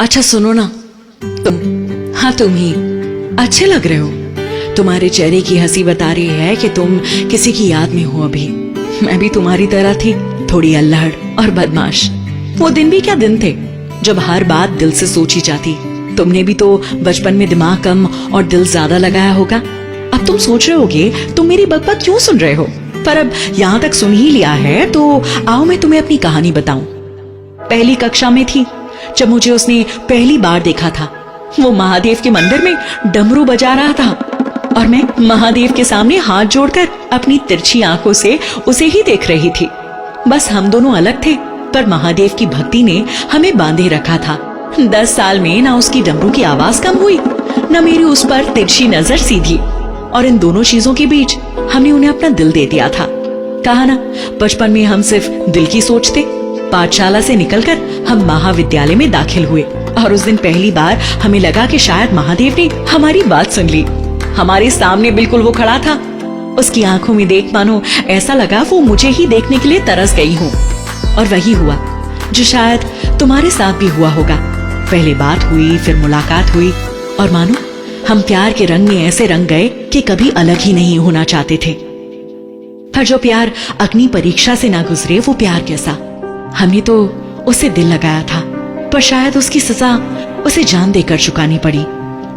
अच्छा सुनो ना, तुम ही अच्छे लग रहे हो। तुम्हारे चेहरे की हंसी बता रही है कि तुम किसी की याद में हो अभी। मैं भी तुम्हारी तरह थी, थोड़ी अल्लड़ और बदमाश। वो दिन भी क्या दिन थे जब हर बात दिल से सोची जाती। तुमने भी तो बचपन में दिमाग कम और दिल ज्यादा लगाया होगा। अब तुम सोच रहे होगे तुम मेरी बकबक क्यों सुन रहे हो, पर अब यहाँ तक सुन ही लिया है तो आओ मैं तुम्हें अपनी कहानी बताऊं। पहली कक्षा में थी जब मुझे उसने पहली बार देखा था। वो महादेव के मंदिर में डमरू बजा रहा था और मैं महादेव के सामने हाथ जोड़कर अपनी तिरछी आंखों से उसे ही देख रही थी। बस हम दोनों अलग थे, पर महादेव की भक्ति ने हमें बांधे रखा था। 10 साल में ना उसकी डमरू की आवाज कम हुई, न मेरी उस पर तिरछी नजर सीधी। और इन दोनों चीजों के बीच हमने उन्हें अपना दिल दे दिया था। कहा ना, बचपन में हम सिर्फ दिल की सोचते। पाठशाला से निकलकर हम महाविद्यालय में दाखिल हुए और उस दिन पहली बार हमें लगा कि शायद महादेव ने हमारी बात सुन ली। हमारे सामने बिल्कुल वो खड़ा था। उसकी आंखों में देख मानो ऐसा लगा वो मुझे ही देखने के लिए तरस गई हूँ। और वही हुआ जो शायद तुम्हारे साथ भी हुआ होगा। पहले बात हुई, फिर मुलाकात हुई और मानो हम प्यार के रंग में ऐसे रंग गए कि कभी अलग ही नहीं होना चाहते थे। पर जो प्यार अग्नि परीक्षा से ना गुजरे वो प्यार कैसा। हमने तो उसे दिल लगाया था, पर शायद उसकी सजा उसे जान देकर चुकानी पड़ी।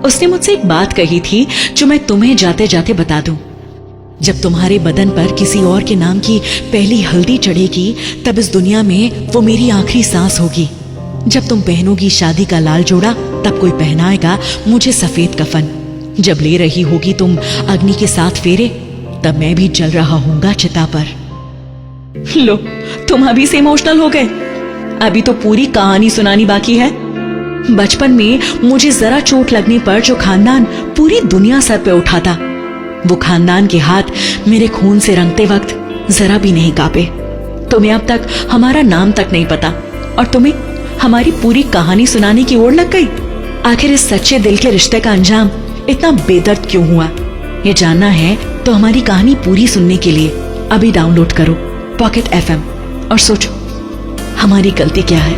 उसने मुझसे एक बात कही थी जो मैं तुम्हें जाते जाते बता दूं। जब तुम्हारे बदन पर किसी और के नाम की पहली हल्दी चढ़ेगी, तब इस दुनिया में वो मेरी आखिरी सांस होगी। जब तुम पहनोगी शादी का लाल जोड़ा, तब कोई पहनाएगा मुझे सफेद कफन। जब ले रही होगी तुम अग्नि के साथ फेरे, तब मैं भी जल रहा हूँगा चिता पर। लो, तुम अभी से इमोशनल हो गए। अभी तो पूरी कहानी सुनानी बाकी है। बचपन में मुझे जरा चोट लगने पर जो खानदान पूरी दुनिया सर पे उठाता, वो खानदान के हाथ मेरे खून से रंगते वक्त जरा भी नहीं कांपे। तुम्हें अब तक हमारा नाम तक नहीं पता और तुम्हें हमारी पूरी कहानी सुनाने की ओर लग गई। आखिर इस सच्चे दिल के रिश्ते का अंजाम इतना बेदर्द क्यों हुआ? ये जानना है तो हमारी कहानी पूरी सुनने के लिए अभी डाउनलोड करो पॉकेट FM और सोचो हमारी गलती क्या है।